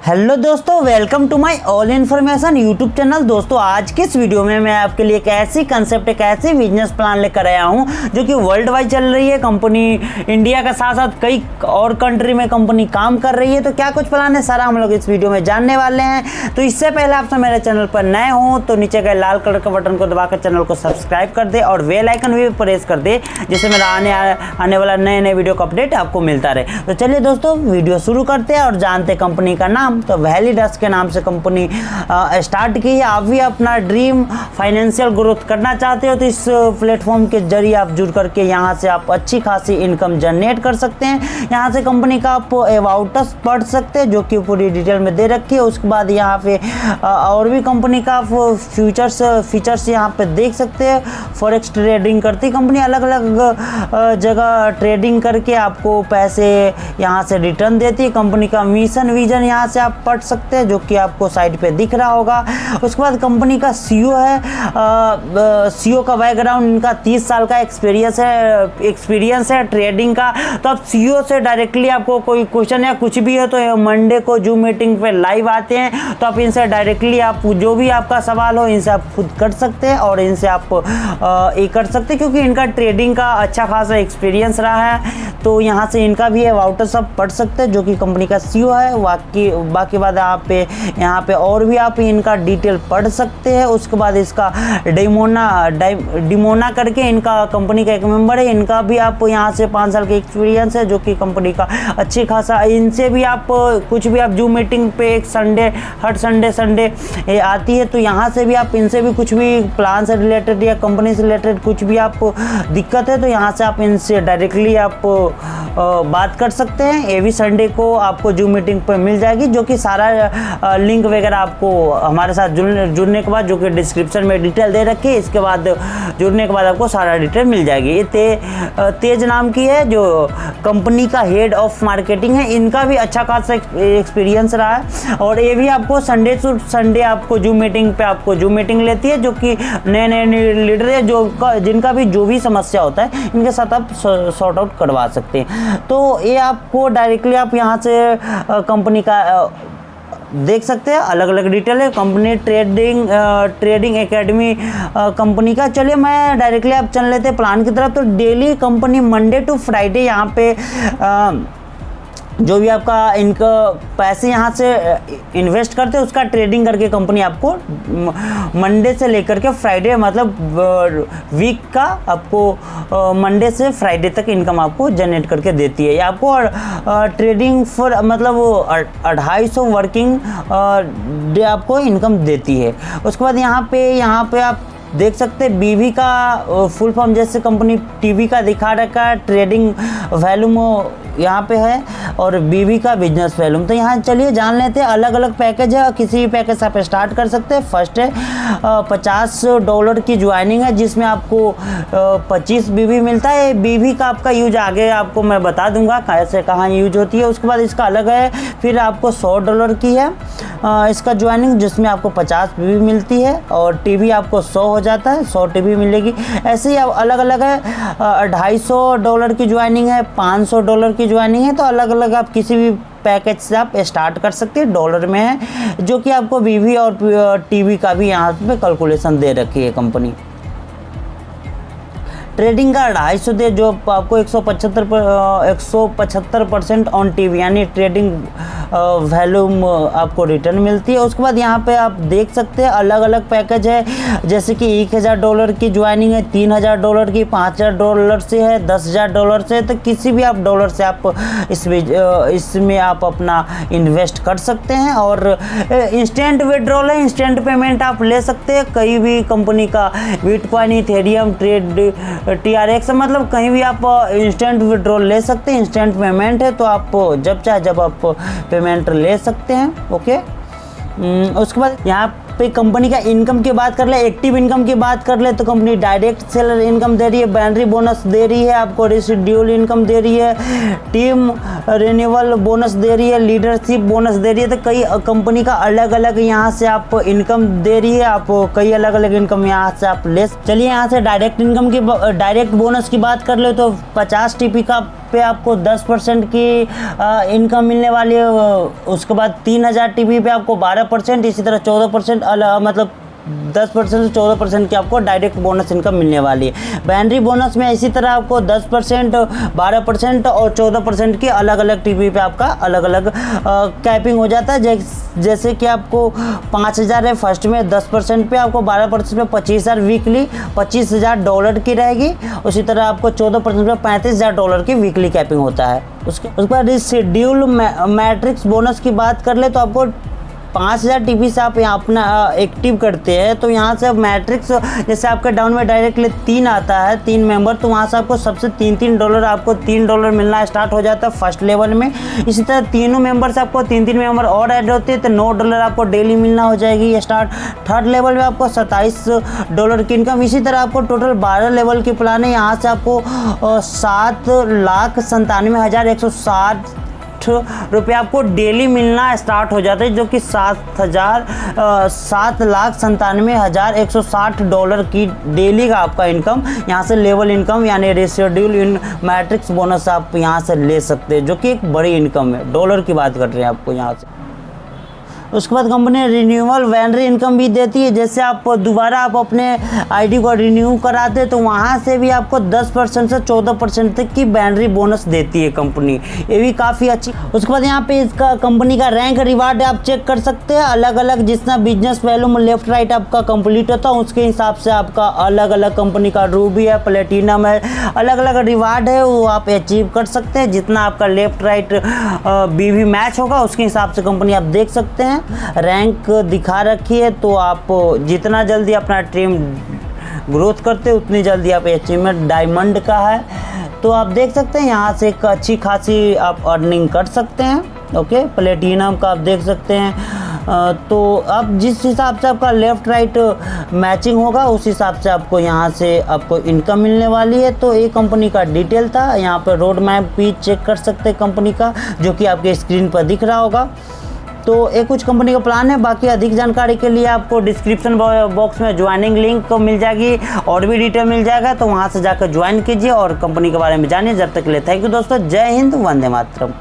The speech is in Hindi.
हेलो दोस्तों, welcome to my all information YouTube channel. दोस्तों आज के इस वीडियो में मैं आपके लिए एक ऐसी कंसेप्ट, एक ऐसी बिजनेस प्लान लेकर आया हूं जो कि वर्ल्ड वाइड चल रही है। कंपनी इंडिया के साथ साथ कई और कंट्री में कंपनी काम कर रही है। तो क्या कुछ प्लान है सारा हम लोग इस वीडियो में जानने वाले हैं। तो इससे पहले आप सब मेरे चैनल पर नए हों तो नीचे के लाल कलर के बटन को दबाकर चैनल को सब्सक्राइब कर दे और बेल आइकन भी प्रेस कर दे, जिससे मेरा आने वाला नए वीडियो का अपडेट आपको मिलता रहे। तो चलिए दोस्तों वीडियो शुरू करते हैं और जानते हैं कंपनी का नाम। तो वैलिडस के नाम से कंपनी स्टार्ट की है। आप भी अपना ड्रीम फाइनेंशियल ग्रोथ करना चाहते हो तो इस प्लेटफॉर्म के जरिए आप जुड़ करके यहाँ से आप अच्छी खासी इनकम जनरेट कर सकते हैं। यहाँ से कंपनी का आप अबाउट अस पढ़ सकते हैं जो कि पूरी डिटेल में दे रखी है। उसके बाद यहाँ पे और भी कंपनी का आप फीचर्स यहाँ पे देख सकते हैं। फॉरेक्स ट्रेडिंग करती कंपनी, अलग अलग जगह ट्रेडिंग करके आपको पैसे यहाँ से रिटर्न देती है। कंपनी का मिशन विजन यहाँ से आप पढ़ सकते हैं जो कि आपको साइड पे दिख रहा होगा। उसके बाद कंपनी का सीईओ है, सीईओ का बैकग्राउंड, इनका 30 साल का एक्सपीरियंस है ट्रेडिंग का। तो आप सीईओ से डायरेक्टली आपको कोई क्वेश्चन या कुछ भी है तो मंडे को जूम मीटिंग पे लाइव आते हैं, तो आप इनसे डायरेक्टली आप जो भी आपका सवाल हो इनसे आप खुद कर सकते हैं और इनसे आप ये कर सकते हैं क्योंकि इनका ट्रेडिंग का अच्छा खासा एक्सपीरियंस रहा है। तो यहाँ से इनका भी अबाउट सब पढ़ सकते हैं जो कि कंपनी का सीईओ है। बाकी बात आप यहाँ पे और भी आप इनका डिटेल पढ़ सकते हैं। उसके बाद इसका डिमोना करके इनका कंपनी का एक मेंबर है, इनका भी आप यहाँ से 5 साल का एक्सपीरियंस है जो कि कंपनी का अच्छी खासा। इनसे भी आप कुछ भी आप जूम मीटिंग पे एक हर संडे आती है, तो यहाँ से भी आप इनसे भी कुछ भी प्लान से रिलेटेड या कंपनी से रिलेटेड कुछ भी आप दिक्कत है तो यहाँ से आप इनसे डायरेक्टली आप बात कर सकते हैं। एवरी संडे को आपको जूम मीटिंग पर मिल जाएगी जो कि सारा लिंक वगैरह आपको हमारे साथ जुड़ने के बाद, जो कि डिस्क्रिप्शन में डिटेल दे रखी है, इसके बाद जुड़ने के बाद आपको सारा डिटेल मिल जाएगी। ये तेज नाम की है जो कंपनी का हेड ऑफ मार्केटिंग है। इनका भी अच्छा खासा एक्सपीरियंस रहा है और ये भी आपको संडे टू संडे आपको जूम मीटिंग लेती है जो कि नए लीडर है जिनका भी जो भी समस्या होता है इनके साथ आप सॉर्ट आउट करवा सकते हैं। तो ये आपको डायरेक्टली आप यहाँ से कंपनी का देख सकते हैं, अलग अलग डिटेल है। कंपनी ट्रेडिंग एकेडमी कंपनी का। चलिए मैं डायरेक्टली आप चल लेते हैं प्लान की तरफ। तो daily company Monday to Friday यहाँ पे जो भी आपका इनका पैसे यहाँ से इन्वेस्ट करते हैं उसका ट्रेडिंग करके कंपनी आपको मंडे से लेकर के फ्राइडे, मतलब वीक का आपको मंडे से फ्राइडे तक इनकम आपको जनरेट करके देती है। आपको ट्रेडिंग फॉर मतलब 250 वर्किंग डे आपको इनकम देती है। उसके बाद यहाँ पे आप देख सकते हैं बीवी का फुल फॉर्म, जैसे कंपनी टीवी का दिखा रखा है, ट्रेडिंग वैल्यूम यहाँ पे है और बीवी का बिजनेस वैल्यूम। तो यहाँ चलिए जान लेते हैं। अलग अलग पैकेज है, किसी भी पैकेज से आप स्टार्ट कर सकते हैं। फर्स्ट है $50 की ज्वाइनिंग है जिसमें आपको 25 बीवी मिलता है। बीवी का आपका यूज आगे आपको मैं बता दूंगा कैसे कहाँ यूज होती है। उसके बाद इसका अलग है, फिर आपको $100 की है इसका ज्वाइनिंग जिसमें आपको 50 बीवी मिलती है और टीवी आपको 100 हो जाता है, 100 टीवी मिलेगी। ऐसे ही अलग अलग है। $250 की ज्वाइनिंग है, $500 की ज्वाइनिंग है। तो अलग अलग आप किसी भी पैकेज से आप स्टार्ट कर सकते हैं। डॉलर में है जो कि आपको बीवी और टीवी का भी यहाँ पे कैलकुलेशन दे रखी है कंपनी। ट्रेडिंग का 250 दे जो आपको 175% ऑन टीवी यानी ट्रेडिंग वैल्यूम आपको रिटर्न मिलती है। उसके बाद यहाँ पे आप देख सकते हैं अलग अलग पैकेज है, जैसे कि $1000 की ज्वाइनिंग है, $3000 की, $5000 से है, $10000 से। तो किसी भी आप डॉलर से आप इसमें आप अपना इन्वेस्ट कर सकते हैं। और इंस्टेंट विड्रॉल है, इंस्टेंट पेमेंट आप ले सकते हैं कहीं भी कंपनी का, बिटकॉइन, इथेरियम, TRX, मतलब कहीं भी आप इंस्टेंट विड्रॉल ले सकते हैं। इंस्टेंट पेमेंट है तो आप जब चाहे जब आप पेमेंट ले सकते हैं। ओके, उसके बाद यहाँ पे कंपनी का इनकम की बात कर ले, एक्टिव इनकम की बात कर ले, तो कंपनी डायरेक्ट सेलर इनकम दे रही है, बैटरी बोनस दे रही है, आपको रेसिड्यूल इनकम दे रही है, टीम रिन्यूअल बोनस दे रही है, लीडरशिप बोनस दे रही है। तो कई कंपनी का अलग अलग यहाँ से आप इनकम दे रही है, आप कई अलग अलग इनकम यहाँ से आप ले। चलिए यहाँ से डायरेक्ट इनकम की डायरेक्ट बोनस की बात कर ले तो 50 टीपी का पे आपको 10% की इनकम मिलने वाली है। उसके बाद 3000 टीपी पे आपको 12%, इसी तरह 14% मतलब 10% से 14% की आपको डायरेक्ट बोनस इनकम मिलने वाली है। बैटरी बोनस में इसी तरह आपको 10%, 12% और 14% की अलग अलग टीपी पे आपका अलग अलग कैपिंग हो जाता है। जैसे कि आपको 5000 है फर्स्ट में 10% पे, आपको 12% पे 25000 वीकली $25,000 की रहेगी। उसी तरह आपको 14% पे $35,000 की वीकली कैपिंग होता है। उसके बाद शेड्यूल मैट्रिक्स बोनस की बात कर ले तो आपको 5000 टीपी से आप यहाँ अपना एक्टिव करते हैं तो यहाँ से मैट्रिक्स जैसे आपका डाउन में डायरेक्टली 3 आता है, 3 मेंबर, तो वहाँ से आपको सबसे $3 आपको $3 मिलना स्टार्ट हो जाता है फर्स्ट लेवल में। इसी तरह तीनों मेंबर से आपको 3 मेंबर और ऐड होते हैं तो $9 आपको डेली मिलना हो जाएगी ये स्टार्ट। थर्ड लेवल में आपको $27 की इनकम। इसी तरह आपको टोटल 12 लेवल की प्लान है, यहाँ से आपको 7,97,160 रुपये आपको डेली मिलना स्टार्ट हो जाता है, जो कि $7,97,160 की डेली का आपका इनकम यहाँ से लेवल इनकम यानी रेसिड्यूल इन मैट्रिक्स बोनस आप यहाँ से ले सकते हैं, जो कि एक बड़ी इनकम है। डॉलर की बात कर रहे हैं आपको यहाँ से। उसके बाद कंपनी रिन्यूअल बैटरी इनकम भी देती है। जैसे आप दोबारा आप अपने आईडी को रिन्यू कराते हैं तो वहाँ से भी आपको 10% से 14% तक की बैटरी बोनस देती है कंपनी, ये भी काफ़ी अच्छी। उसके बाद यहाँ पे इसका कंपनी का रैंक रिवार्ड आप चेक कर सकते हैं, अलग अलग जितना बिजनेस वैल्यू लेफ्ट राइट आपका कंप्लीट होता है उसके हिसाब से आपका अलग अलग कंपनी का रूबी है, प्लेटिनम है, अलग अलग रिवार्ड है वो आप अचीव कर सकते हैं। जितना आपका लेफ्ट राइट बीवी मैच होगा उसके हिसाब से कंपनी आप देख सकते हैं। रैंक दिखा रखी है तो आप जितना जल्दी अपना टीम ग्रोथ करते हैं उतनी जल्दी आप अचीवमेंट डायमंड का है तो आप देख सकते हैं यहाँ से एक अच्छी खासी आप अर्निंग कर सकते हैं। ओके, प्लेटिनम का आप देख सकते हैं। तो अब जिस हिसाब से आपका लेफ़्ट राइट मैचिंग होगा उस हिसाब से आपको यहाँ से आपको इनकम मिलने वाली है। तो ये कंपनी का डिटेल था, यहाँ पर रोड मैप भी चेक कर सकते हैं कंपनी का, जो कि आपके स्क्रीन पर दिख रहा होगा। तो ये कुछ कंपनी का प्लान है। बाकी अधिक जानकारी के लिए आपको डिस्क्रिप्शन बॉक्स में ज्वाइनिंग लिंक मिल जाएगी और भी डिटेल मिल जाएगा, तो वहाँ से जाकर ज्वाइन कीजिए और कंपनी के बारे में जानिए। जब तक के लिए थैंक यू दोस्तों, जय हिंद, वंदे मातरम।